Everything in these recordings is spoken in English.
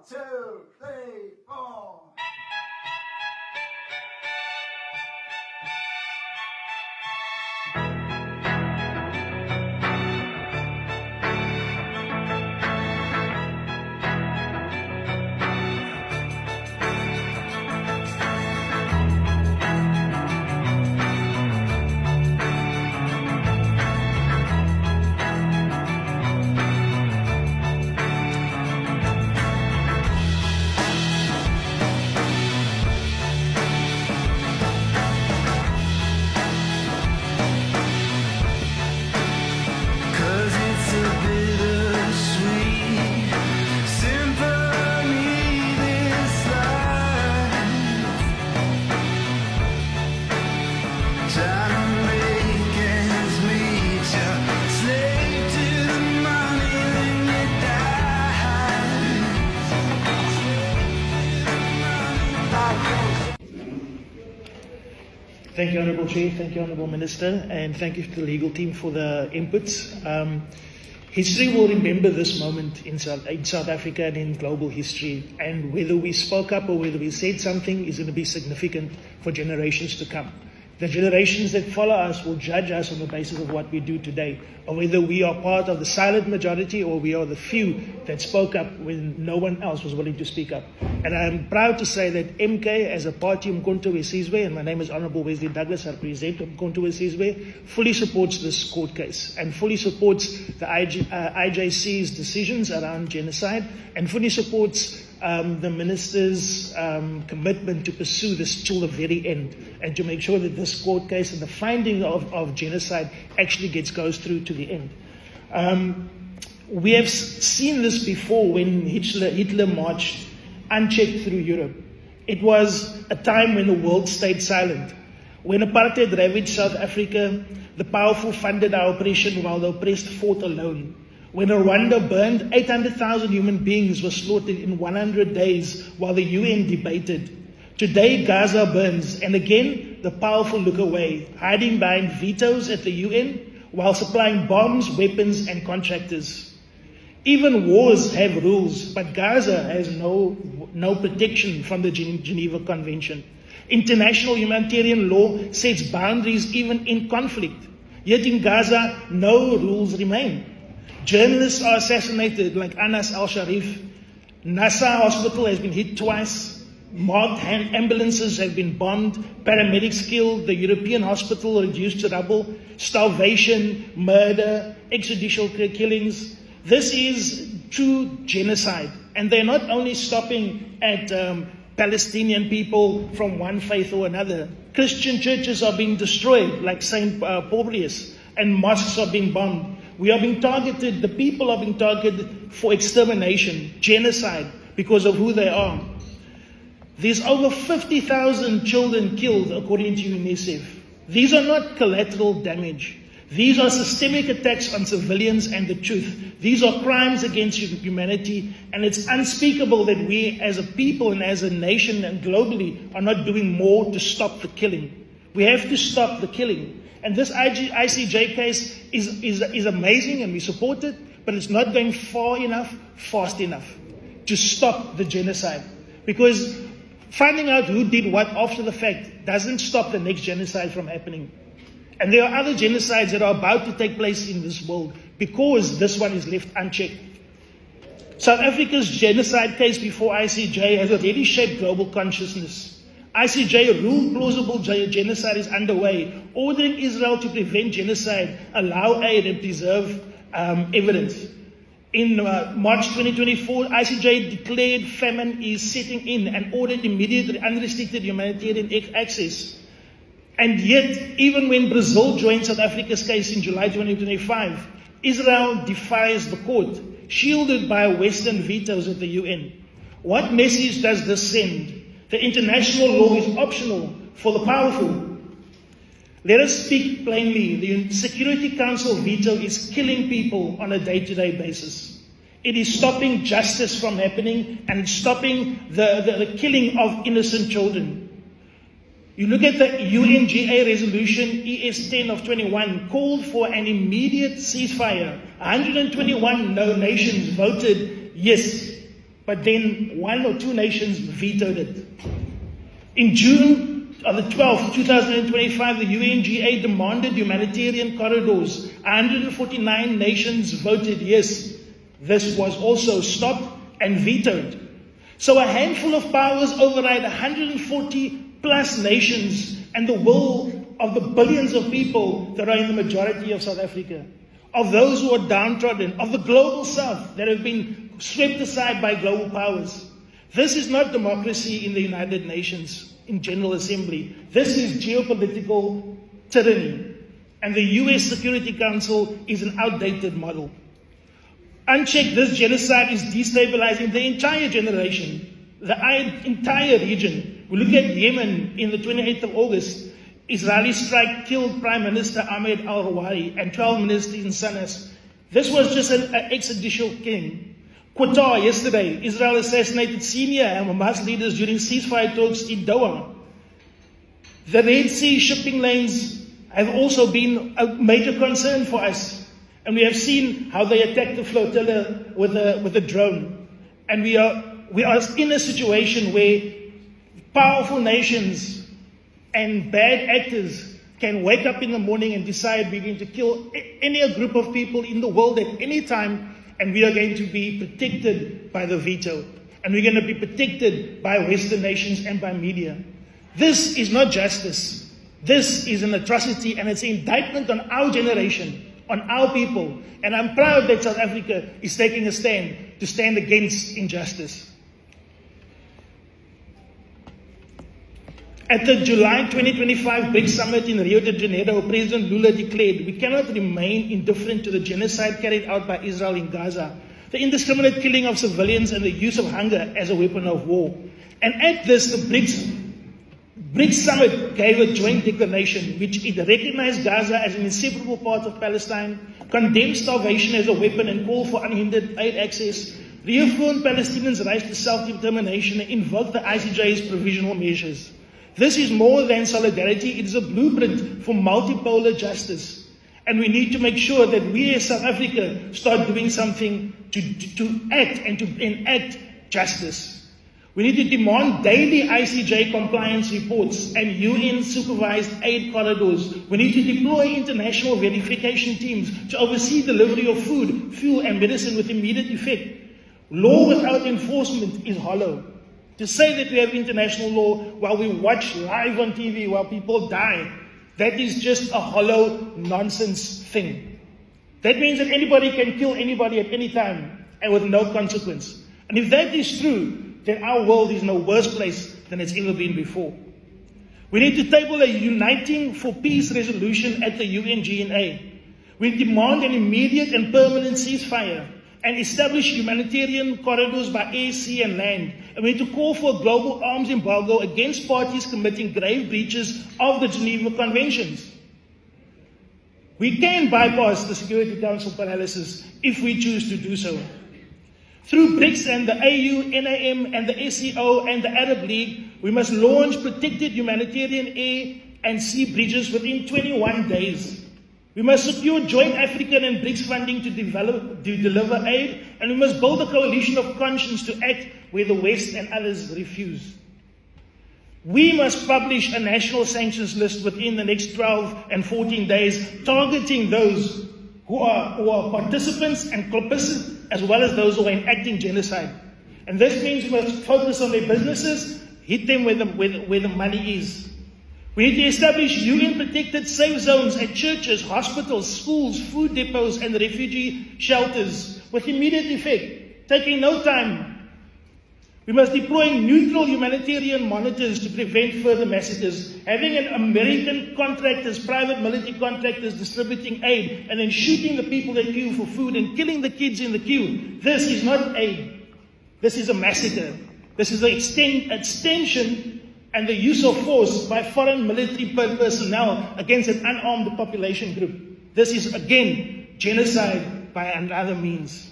two, three, four. Thank you, Honourable Chair. Thank you, Honourable Minister, and thank you to the legal team for the inputs. History will remember this moment in South Africa and in global history, and whether we spoke up or whether we said something is going to be significant for generations to come. The generations that follow us will judge us on the basis of what we do today, or whether we are part of the silent majority or we are the few that spoke up when no one else was willing to speak up. And I'm proud to say that MK, as a party Umkhonto we Sizwe, and my name is Honourable Wesley Douglas, I represent Umkhonto we Sizwe, fully supports this court case and fully supports the IJC's decisions around genocide and fully supports the Minister's commitment to pursue this till the very end and to make sure that this court case and the finding of genocide actually goes through to the end. We have seen this before when Hitler marched unchecked through Europe. It was a time when the world stayed silent. When apartheid ravaged South Africa, the powerful funded our oppression while the oppressed fought alone. When Rwanda burned, 800,000 human beings were slaughtered in 100 days while the UN debated. Today, Gaza burns, and again, the powerful look away, hiding behind vetoes at the UN while supplying bombs, weapons, and contractors. Even wars have rules, but Gaza has no protection from the Geneva Convention. International humanitarian law sets boundaries even in conflict. Yet in Gaza, no rules remain. Journalists are assassinated like Anas al-Sharif. Nasser Hospital has been hit twice. Marked ambulances have been bombed. Paramedics killed. The European hospital reduced to rubble. Starvation, murder, extrajudicial killings. This is true genocide. And they're not only stopping at Palestinian people from one faith or another. Christian churches are being destroyed like St. Publius, and mosques are being bombed. We are being targeted, the people are being targeted for extermination, genocide, because of who they are. There's over 50,000 children killed, according to UNICEF. These are not collateral damage. These are systemic attacks on civilians and the truth. These are crimes against humanity, and it's unspeakable that we as a people and as a nation and globally are not doing more to stop the killing. We have to stop the killing. And this ICJ case is amazing and we support it, but it's not going far enough, fast enough to stop the genocide. Because finding out who did what after the fact doesn't stop the next genocide from happening. And there are other genocides that are about to take place in this world because this one is left unchecked. South Africa's genocide case before ICJ has already shaped global consciousness. ICJ ruled plausible genocide is underway, ordering Israel to prevent genocide, allow aid, and preserve evidence. In March 2024, ICJ declared famine is setting in and ordered immediate unrestricted humanitarian access. And yet, even when Brazil joined South Africa's case in July 2025, Israel defies the court, shielded by Western vetoes at the UN. What message does this send? The international law is optional for the powerful. Let us speak plainly. The Security Council veto is killing people on a day-to-day basis. It is stopping justice from happening and stopping the killing of innocent children. You look at the UNGA resolution ES10 of 21 called for an immediate ceasefire. 121 nations voted yes. but then 1 or 2 nations vetoed it. In June of the 12th, 2025, the UNGA demanded humanitarian corridors. 149 nations voted yes. This was also stopped and vetoed. So a handful of powers override 140 plus nations and the will of the billions of people that are in the majority of South Africa, of those who are downtrodden, of the global South that have been swept aside by global powers. This is not democracy in the United Nations, in General Assembly. This is geopolitical tyranny. And the US Security Council is an outdated model. Unchecked, this genocide is destabilizing the entire generation, the entire region. We look at Yemen in the 28th of August. Israeli strike killed Prime Minister Ahmed al-Rawari and 12 ministers in Sanas. This was just an extrajudicial killing. Qatar yesterday, Israel assassinated senior Hamas leaders during ceasefire talks in Doha. The Red Sea shipping lanes have also been a major concern for us. And we have seen how they attacked the flotilla with a drone. And we are in a situation where powerful nations and bad actors can wake up in the morning and decide we're going to kill any group of people in the world at any time, and we are going to be protected by the veto. And we're going to be protected by Western nations and by media. This is not justice. This is an atrocity, and it's an indictment on our generation, on our people. And I'm proud that South Africa is taking a stand to stand against injustice. At the July 2025 BRICS Summit in Rio de Janeiro, President Lula declared, "We cannot remain indifferent to the genocide carried out by Israel in Gaza, the indiscriminate killing of civilians and the use of hunger as a weapon of war." And at this, the BRICS Summit gave a joint declaration which it recognized Gaza as an inseparable part of Palestine, condemned starvation as a weapon and called for unhindered aid access, reaffirmed Palestinians' right to self-determination, and invoked the ICJ's provisional measures. This is more than solidarity, it is a blueprint for multipolar justice. And we need to make sure that we as South Africa start doing something to act and to enact justice. We need to demand daily ICJ compliance reports and UN-supervised aid corridors. We need to deploy international verification teams to oversee delivery of food, fuel, and medicine with immediate effect. Law without enforcement is hollow. To say that we have international law while we watch live on TV while people die, that is just a hollow nonsense thing. That means that anybody can kill anybody at any time and with no consequence. And if that is true, then our world is in a worse place than it's ever been before. We need to table a Uniting for Peace resolution at the UNGA. We demand an immediate and permanent ceasefire and establish humanitarian corridors by air, sea, and land. And we need to call for a global arms embargo against parties committing grave breaches of the Geneva Conventions. We can bypass the Security Council paralysis if we choose to do so. Through BRICS and the AU, NAM, and the SCO and the Arab League, we must launch protected humanitarian air and sea bridges within 21 days. We must secure joint African and BRICS funding to deliver aid, and we must build a coalition of conscience to act where the West and others refuse. We must publish a national sanctions list within the next 12 and 14 days, targeting those who are participants and complicit, as well as those who are enacting genocide. And this means we must focus on their businesses, hit them where the money is. We need to establish UN-protected safe zones at churches, hospitals, schools, food depots, and refugee shelters with immediate effect, taking no time. We must deploy neutral humanitarian monitors to prevent further massacres. Having an American contractors, private military contractors distributing aid and then shooting the people that queue for food and killing the kids in the queue. This is not aid. This is a massacre. This is an extension and the use of force by foreign military personnel against an unarmed population group. This is, again, genocide by another means.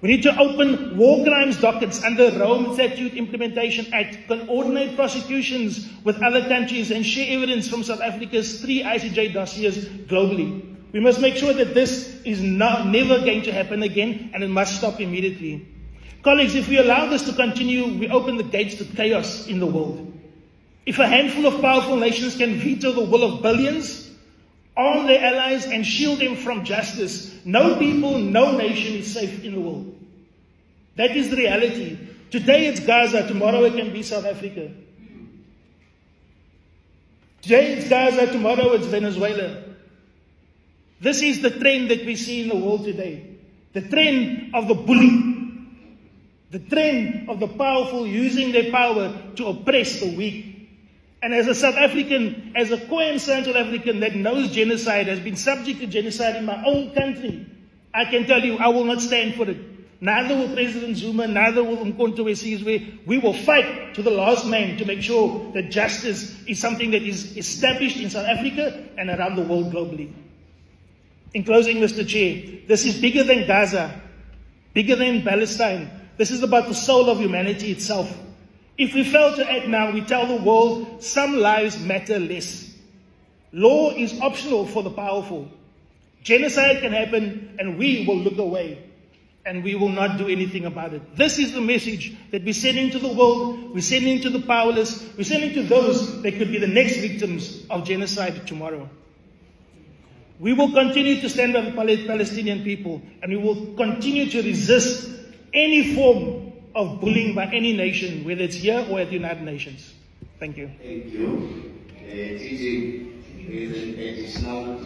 We need to open war crimes dockets under Rome Statute Implementation Act, coordinate prosecutions with other countries, and share evidence from South Africa's 3 ICJ dossiers globally. We must make sure that this is never going to happen again, and it must stop immediately. Colleagues, if we allow this to continue, we open the gates to chaos in the world. If a handful of powerful nations can veto the will of billions, arm their allies and shield them from justice, no people, no nation is safe in the world. That is the reality. Today it's Gaza, tomorrow it can be South Africa. Today it's Gaza, tomorrow it's Venezuela. This is the trend that we see in the world today. The trend of the bully. The trend of the powerful using their power to oppress the weak. And as a South African, as a Khoisan South African that knows genocide, has been subject to genocide in my own country, I can tell you I will not stand for it. Neither will President Zuma, neither will Umkhonto weSizwe. We will fight to the last man to make sure that justice is something that is established in South Africa and around the world globally. In closing, Mr. Chair, this is bigger than Gaza, bigger than Palestine. This is about the soul of humanity itself. If we fail to act now, we tell the world some lives matter less. Law is optional for the powerful. Genocide can happen and we will look away and we will not do anything about it. This is the message that we're sending to the world, we're sending to the powerless, we're sending to those that could be the next victims of genocide tomorrow. We will continue to stand by the Palestinian people and we will continue to resist any form of bullying by any nation, whether it's here or at the United Nations. Thank you. Thank you. Gigi, is an additional